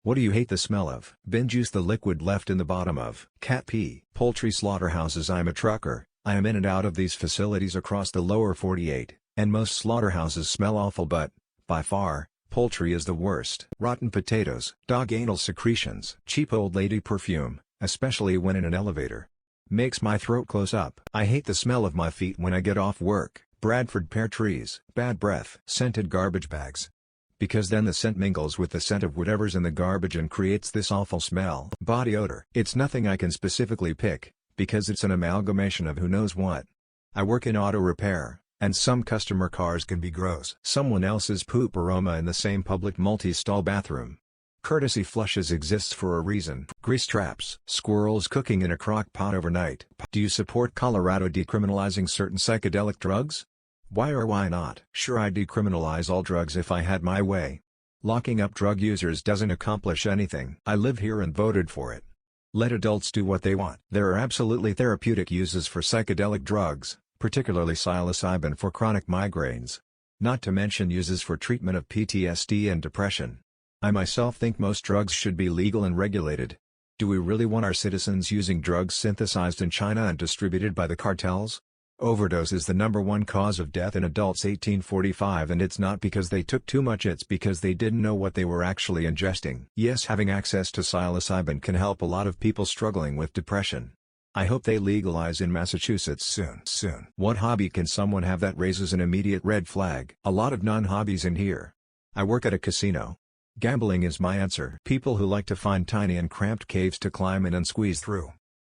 What do you hate the smell of? Bin juice, the liquid left in the bottom of cat pee. Poultry slaughterhouses. I'm a trucker, I am in and out of these facilities across the lower 48, and most slaughterhouses smell awful, but, by far, poultry is the worst. Rotten potatoes, dog anal secretions, cheap old lady perfume, especially when in an elevator. Makes my throat close up. I hate the smell of my feet when I get off work. Bradford pear trees. Bad breath. Scented garbage bags. Because then the scent mingles with the scent of whatever's in the garbage and creates this awful smell. Body odor. It's nothing I can specifically pick, because it's an amalgamation of who knows what. I work in auto repair, and some customer cars can be gross. Someone else's poop aroma in the same public multi-stall bathroom. Courtesy flushes exists for a reason. Grease traps. Squirrels cooking in a crock pot overnight. Do you support Colorado decriminalizing certain psychedelic drugs? Why or why not? Sure, I'd decriminalize all drugs if I had my way. Locking up drug users doesn't accomplish anything. I live here and voted for it. Let adults do what they want. There are absolutely therapeutic uses for psychedelic drugs, particularly psilocybin for chronic migraines. Not to mention uses for treatment of PTSD and depression. I myself think most drugs should be legal and regulated. Do we really want our citizens using drugs synthesized in China and distributed by the cartels? Overdose is the #1 cause of death in adults 18-45, and it's not because they took too much, it's because they didn't know what they were actually ingesting. Yes, having access to psilocybin can help a lot of people struggling with depression. I hope they legalize in Massachusetts soon. What hobby can someone have that raises an immediate red flag? A lot of non-hobbies in here. I work at a casino. Gambling is my answer. People who like to find tiny and cramped caves to climb in and squeeze through.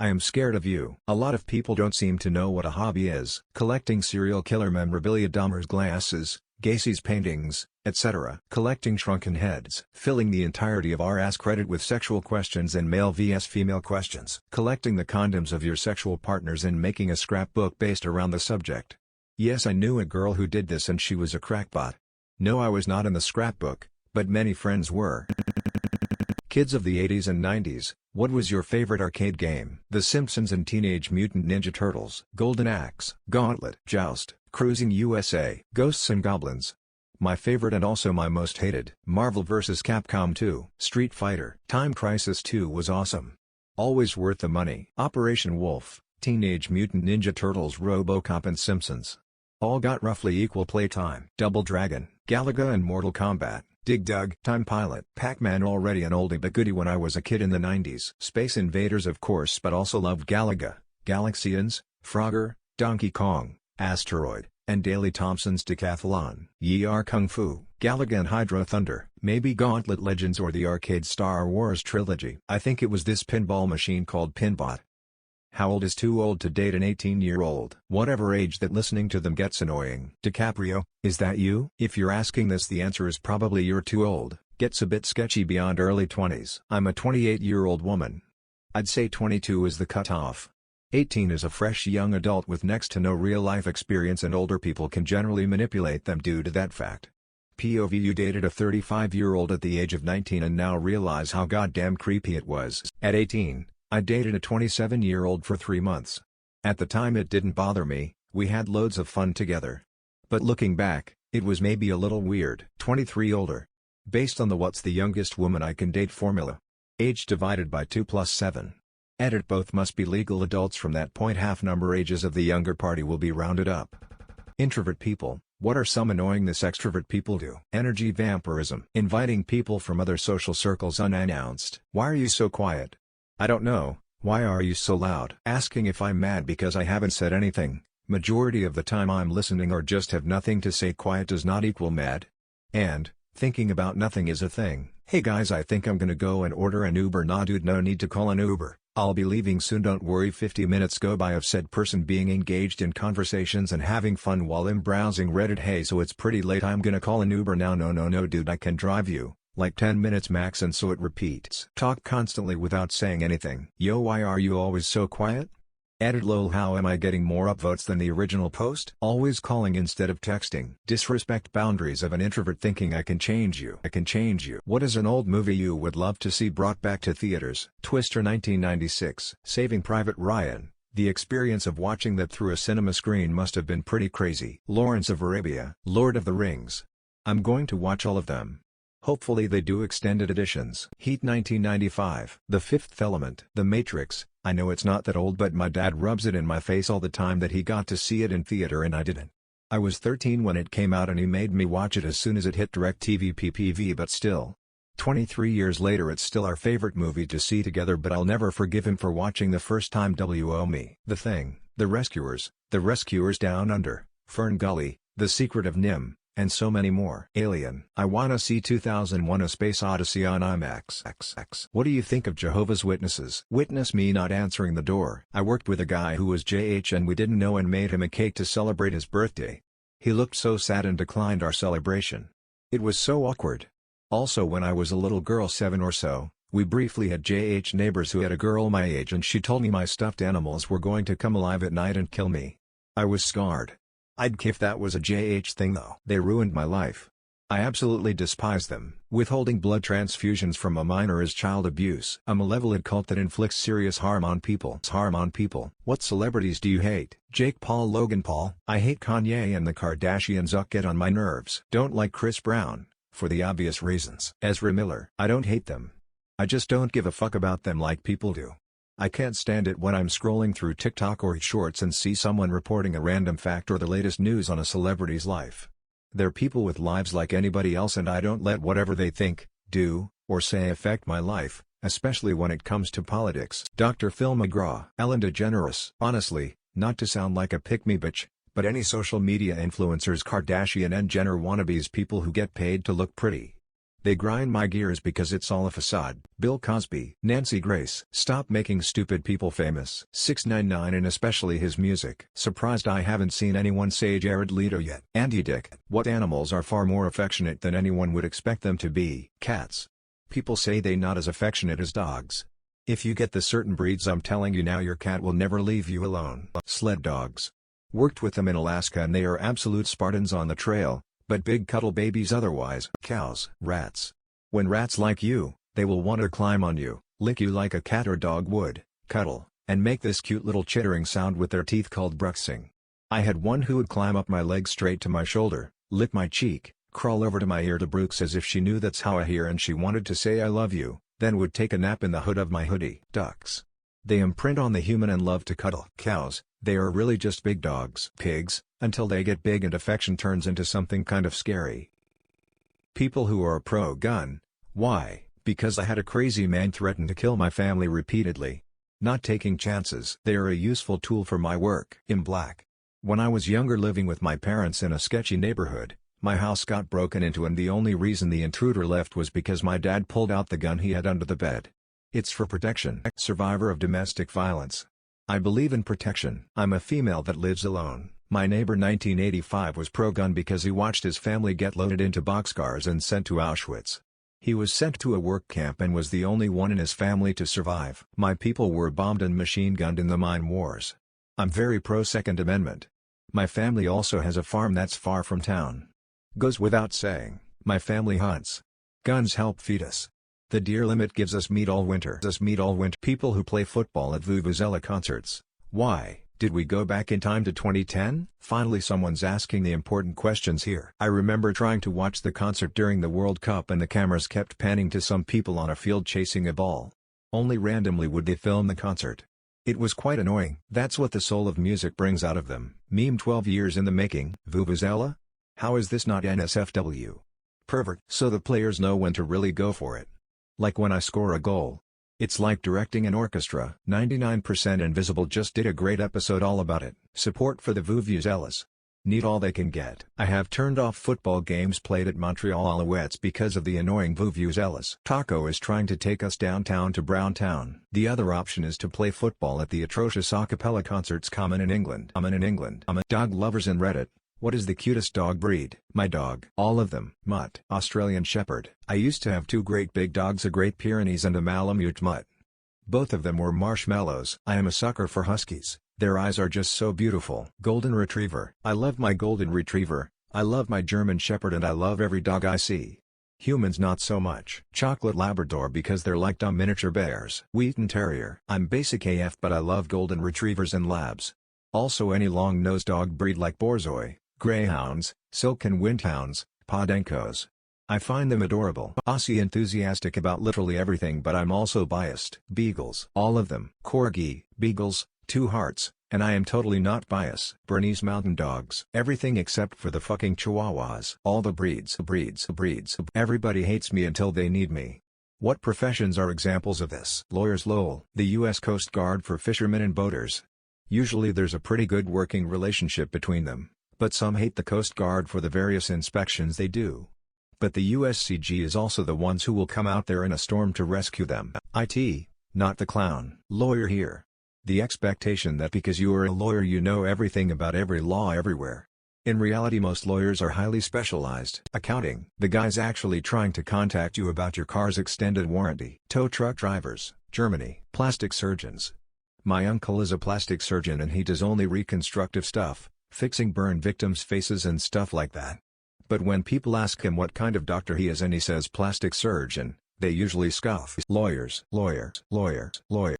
I am scared of you. A lot of people don't seem to know what a hobby is. Collecting serial killer memorabilia, Dahmer's glasses, Gacy's paintings, etc. Collecting shrunken heads. Filling the entirety of our Ask Reddit with sexual questions and male vs female questions. Collecting the condoms of your sexual partners and making a scrapbook based around the subject. Yes, I knew a girl who did this and she was a crackpot. No, I was not in the scrapbook, but many friends were. Kids of the 80s and 90s, what was your favorite arcade game? The Simpsons and Teenage Mutant Ninja Turtles. Golden Axe, Gauntlet, Joust, Cruising USA, Ghosts and Goblins. My favorite and also my most hated, Marvel vs. Capcom 2, Street Fighter. Time Crisis 2 was awesome. Always worth the money. Operation Wolf, Teenage Mutant Ninja Turtles, RoboCop and Simpsons. All got roughly equal playtime. Double Dragon, Galaga and Mortal Kombat. Dig Dug, Time Pilot. Pac-Man, already an oldie but goodie when I was a kid in the 90s. Space Invaders of course, but also loved Galaga, Galaxians, Frogger, Donkey Kong, Asteroid, and Daley Thompson's Decathlon. Yar Kung Fu, Galaga and Hydro Thunder. Maybe Gauntlet Legends or the arcade Star Wars trilogy. I think it was this pinball machine called Pinbot. How old is too old to date an 18-year-old? Whatever age that listening to them gets annoying. DiCaprio, is that you? If you're asking this, the answer is probably you're too old. Gets a bit sketchy beyond early 20s. I'm a 28-year-old woman. I'd say 22 is the cutoff. 18 is a fresh young adult with next to no real-life experience, and older people can generally manipulate them due to that fact. POV, you dated a 35-year-old at the age of 19 and now realize how goddamn creepy it was. At 18, I dated a 27-year-old for 3 months. At the time it didn't bother me, we had loads of fun together. But looking back, it was maybe a little weird. 23 older. Based on the what's the youngest woman I can date formula. Age divided by 2 plus 7. Edit, both must be legal adults from that point. Half number ages of the younger party will be rounded up. Introvert people, what are some annoying this extrovert people do? Energy vampirism. Inviting people from other social circles unannounced. Why are you so quiet? I don't know, why are you so loud? Asking if I'm mad because I haven't said anything. Majority of the time I'm listening or just have nothing to say. Quiet does not equal mad. And, thinking about nothing is a thing. Hey guys, I think I'm gonna go and order an Uber. Nah dude, no need to call an Uber. I'll be leaving soon, don't worry. 50 minutes go by of said person being engaged in conversations and having fun while I'm browsing Reddit. Hey, so it's pretty late, I'm gonna call an Uber now. No dude, I can drive you. Like 10 minutes max, and so it repeats. Talk constantly without saying anything. Yo, why are you always so quiet? Edit, lol, how am I getting more upvotes than the original post? Always calling instead of texting. Disrespect boundaries of an introvert, thinking I can change you. What is an old movie you would love to see brought back to theaters? Twister 1996. Saving Private Ryan. The experience of watching that through a cinema screen must have been pretty crazy. Lawrence of Arabia. Lord of the Rings. I'm going to watch all of them. Hopefully they do extended editions. Heat 1995. The Fifth Element. The Matrix. I know it's not that old, but my dad rubs it in my face all the time that he got to see it in theater and I didn't. I was 13 when it came out and he made me watch it as soon as it hit DirecTV PPV, but still. 23 years later it's still our favorite movie to see together, but I'll never forgive him for watching the first time. Me. The Thing, The Rescuers Down Under, Fern Gully, The Secret of Nim, and so many more. Alien. I wanna see 2001: A Space Odyssey on IMAX. What do you think of Jehovah's Witnesses? Witness me not answering the door. I worked with a guy who was JH and we didn't know and made him a cake to celebrate his birthday. He looked so sad and declined our celebration. It was so awkward. Also, when I was a little girl, 7 or so, we briefly had JH neighbors who had a girl my age and she told me my stuffed animals were going to come alive at night and kill me. I was scarred. I'd kiff that was a JH thing though. They ruined my life. I absolutely despise them. Withholding blood transfusions from a minor is child abuse. A malevolent cult that inflicts serious harm on people. What celebrities do you hate? Jake Paul, Logan Paul. I hate Kanye and the Kardashians. Get on my nerves. Don't like Chris Brown, for the obvious reasons. Ezra Miller. I don't hate them. I just don't give a fuck about them like people do. I can't stand it when I'm scrolling through TikTok or Shorts and see someone reporting a random fact or the latest news on a celebrity's life. They're people with lives like anybody else and I don't let whatever they think, do, or say affect my life, especially when it comes to politics. Dr. Phil McGraw. Ellen DeGeneres. Honestly, not to sound like a pick-me bitch, but any social media influencers, Kardashian and Jenner wannabes, people who get paid to look pretty. They grind my gears because it's all a facade. Bill Cosby. Nancy Grace. Stop making stupid people famous. 6ix9ine and especially his music. Surprised I haven't seen anyone say Jared Leto yet. Andy Dick. What animals are far more affectionate than anyone would expect them to be? Cats. People say they not as affectionate as dogs. If you get the certain breeds, I'm telling you now, your cat will never leave you alone. Sled dogs. Worked with them in Alaska and they are absolute Spartans on the trail, but big cuddle babies otherwise. Cows. Rats. When rats like you, they will want to climb on you, lick you like a cat or dog would, cuddle, and make this cute little chittering sound with their teeth called bruxing. I had one who would climb up my leg straight to my shoulder, lick my cheek, crawl over to my ear to brooks as if she knew that's how I hear and she wanted to say I love you, then would take a nap in the hood of my hoodie. Ducks. They imprint on the human and love to cuddle. Cows. They are really just big dogs. Pigs, until they get big and affection turns into something kind of scary. People who are pro-gun. Why? Because I had a crazy man threaten to kill my family repeatedly. Not taking chances. They are a useful tool for my work. In black. When I was younger, living with my parents in a sketchy neighborhood, my house got broken into and the only reason the intruder left was because my dad pulled out the gun he had under the bed. It's for protection. Survivor of domestic violence. I believe in protection. I'm a female that lives alone. My neighbor 1985 was pro-gun because he watched his family get loaded into boxcars and sent to Auschwitz. He was sent to a work camp and was the only one in his family to survive. My people were bombed and machine-gunned in the mine wars. I'm very pro-Second Amendment. My family also has a farm that's far from town. Goes without saying, my family hunts. Guns help feed us. The deer limit gives us meat all winter. People who play football at Vuvuzela concerts. Why? Did we go back in time to 2010? Finally someone's asking the important questions here. I remember trying to watch the concert during the World Cup and the cameras kept panning to some people on a field chasing a ball. Only randomly would they film the concert. It was quite annoying. That's what the soul of music brings out of them. Meme 12 years in the making. Vuvuzela? How is this not NSFW? Pervert. So the players know when to really go for it. Like when I score a goal. It's like directing an orchestra. 99% Invisible just did a great episode all about it. Support for the Vuvuzelas. Need all they can get. I have turned off football games played at Montreal Alouettes because of the annoying Vuvuzelas. Taco is trying to take us downtown to Browntown. The other option is to play football at the atrocious a cappella concerts common in England. Dog lovers in Reddit. What is the cutest dog breed? My dog. All of them. Mutt. Australian Shepherd. I used to have two great big dogs, a Great Pyrenees and a Malamute Mutt. Both of them were marshmallows. I am a sucker for huskies. Their eyes are just so beautiful. Golden Retriever. I love my Golden Retriever. I love my German Shepherd and I love every dog I see. Humans not so much. Chocolate Labrador because they're like dumb miniature bears. Wheaten Terrier. I'm basic AF but I love Golden Retrievers and Labs. Also any long-nosed dog breed like Borzoi, Greyhounds, Silk and Windhounds, Podencos. I find them adorable. Aussie enthusiastic about literally everything, but I'm also biased. Beagles. All of them. Corgi, Beagles, Two Hearts, and I am totally not biased. Bernese Mountain Dogs. Everything except for the fucking Chihuahuas. All the breeds. Everybody hates me until they need me. What professions are examples of this? Lawyers. Lol. The U.S. Coast Guard for fishermen and boaters. Usually there's a pretty good working relationship between them, but some hate the Coast Guard for the various inspections they do. But the USCG is also the ones who will come out there in a storm to rescue them. IT, not the clown. Lawyer here. The expectation that because you are a lawyer you know everything about every law everywhere. In reality most lawyers are highly specialized. Accounting. The guy's actually trying to contact you about your car's extended warranty. Tow truck drivers, Germany. Plastic surgeons. My uncle is a plastic surgeon and he does only reconstructive stuff, fixing burn victims' faces and stuff like that. But when people ask him what kind of doctor he is and he says plastic surgeon, they usually scoff. Lawyers.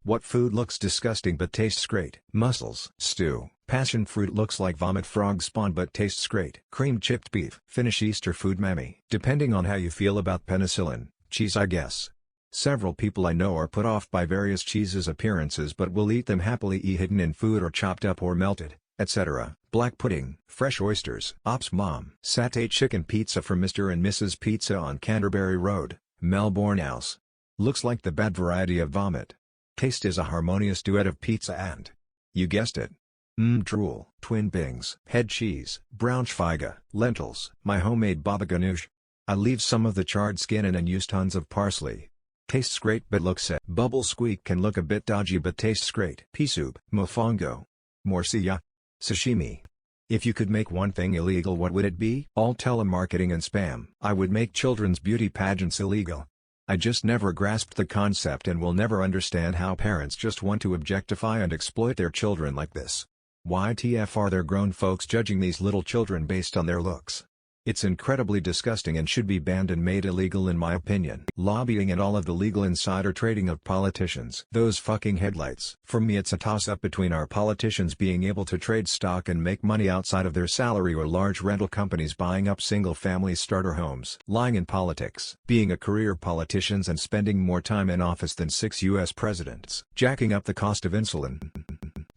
What food looks disgusting but tastes great? Mussels. Stew. Passion fruit looks like vomit frog spawn but tastes great. Cream chipped beef. Finnish Easter food mammy. Depending on how you feel about penicillin, cheese I guess. Several people I know are put off by various cheeses' appearances but will eat them happily hidden in food or chopped up or melted, etc. Black pudding. Fresh oysters. Ops mom. Satay chicken pizza from Mr. and Mrs. Pizza on Canterbury Road, Melbourne House. Looks like the bad variety of vomit. Taste is a harmonious duet of pizza and, you guessed it, drool. Twin Bings. Head cheese. Braunschweiger. Lentils. My homemade baba ganoush. I leave some of the charred skin in and use tons of parsley. Tastes great but looks sad. Bubble squeak can look a bit dodgy but tastes great. Pea soup. Mofongo. Morcilla. Sashimi. If you could make one thing illegal, what would it be? All telemarketing and spam. I would make children's beauty pageants illegal. I just never grasped the concept and will never understand how parents just want to objectify and exploit their children like this. Why TF are there grown folks judging these little children based on their looks? It's incredibly disgusting and should be banned and made illegal in my opinion. Lobbying and all of the legal insider trading of politicians. Those fucking headlights. For me it's a toss-up between our politicians being able to trade stock and make money outside of their salary or large rental companies buying up single-family starter homes. Lying in politics. Being a career politicians and spending more time in office than 6 US presidents. Jacking up the cost of insulin.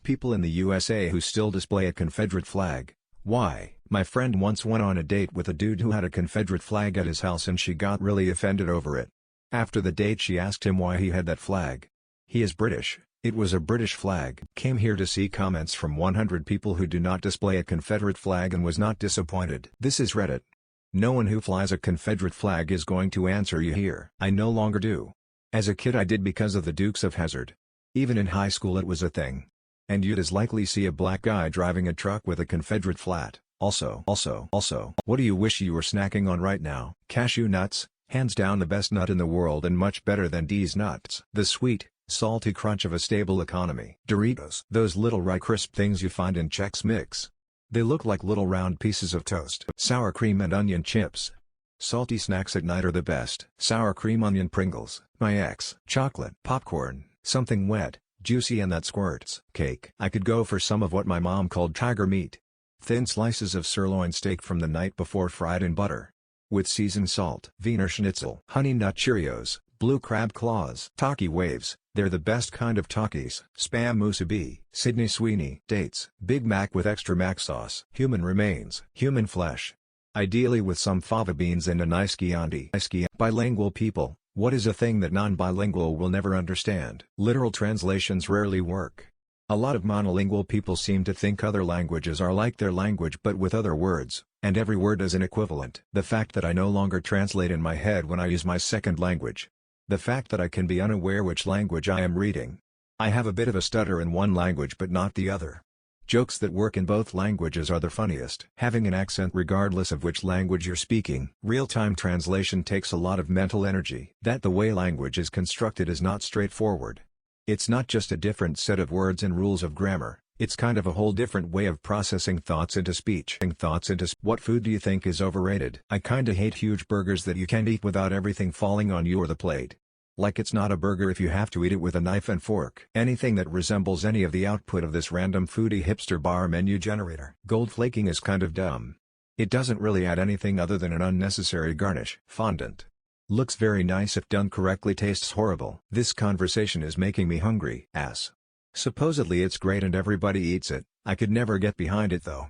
People in the USA who still display a Confederate flag. Why? My friend once went on a date with a dude who had a Confederate flag at his house and she got really offended over it. After the date she asked him why he had that flag. He is British, it was a British flag. Came here to see comments from 100 people who do not display a Confederate flag and was not disappointed. This is Reddit. No one who flies a Confederate flag is going to answer you here. I no longer do. As a kid I did because of the Dukes of Hazzard. Even in high school it was a thing. And you'd as likely see a black guy driving a truck with a Confederate flag. Also, what do you wish you were snacking on right now? Cashew nuts, hands down the best nut in the world and much better than D's nuts. The sweet, salty crunch of a stable economy. Doritos. Those little rye crisp things you find in Chex Mix. They look like little round pieces of toast. Sour cream and onion chips. Salty snacks at night are the best. Sour cream onion Pringles. My ex. Chocolate. Popcorn. Something wet, juicy and that squirts. Cake. I could go for some of what my mom called tiger meat. Thin slices of sirloin steak from the night before fried in butter. With seasoned salt. Wiener Schnitzel. Honey Nut Cheerios. Blue Crab Claws. Taki Waves, they're the best kind of Takis. Spam musubi. Sydney Sweeney. Dates. Big Mac with extra mac sauce. Human remains. Human flesh. Ideally with some fava beans and a nice Chianti. Bilingual people, what is a thing that non-bilingual will never understand? Literal translations rarely work. A lot of monolingual people seem to think other languages are like their language but with other words, and every word is an equivalent. The fact that I no longer translate in my head when I use my second language. The fact that I can be unaware which language I am reading. I have a bit of a stutter in one language but not the other. Jokes that work in both languages are the funniest. Having an accent regardless of which language you're speaking. Real-time translation takes a lot of mental energy. That the way language is constructed is not straightforward. It's not just a different set of words and rules of grammar, it's kind of a whole different way of processing thoughts into speech. What food do you think is overrated? I kinda hate huge burgers that you can't eat without everything falling on you or the plate. Like it's not a burger if you have to eat it with a knife and fork. Anything that resembles any of the output of this random foodie hipster bar menu generator. Gold flaking is kind of dumb. It doesn't really add anything other than an unnecessary garnish. Fondant. Looks very nice if done correctly, tastes horrible. This conversation is making me hungry. Ass. Supposedly it's great and everybody eats it. I could never get behind it though.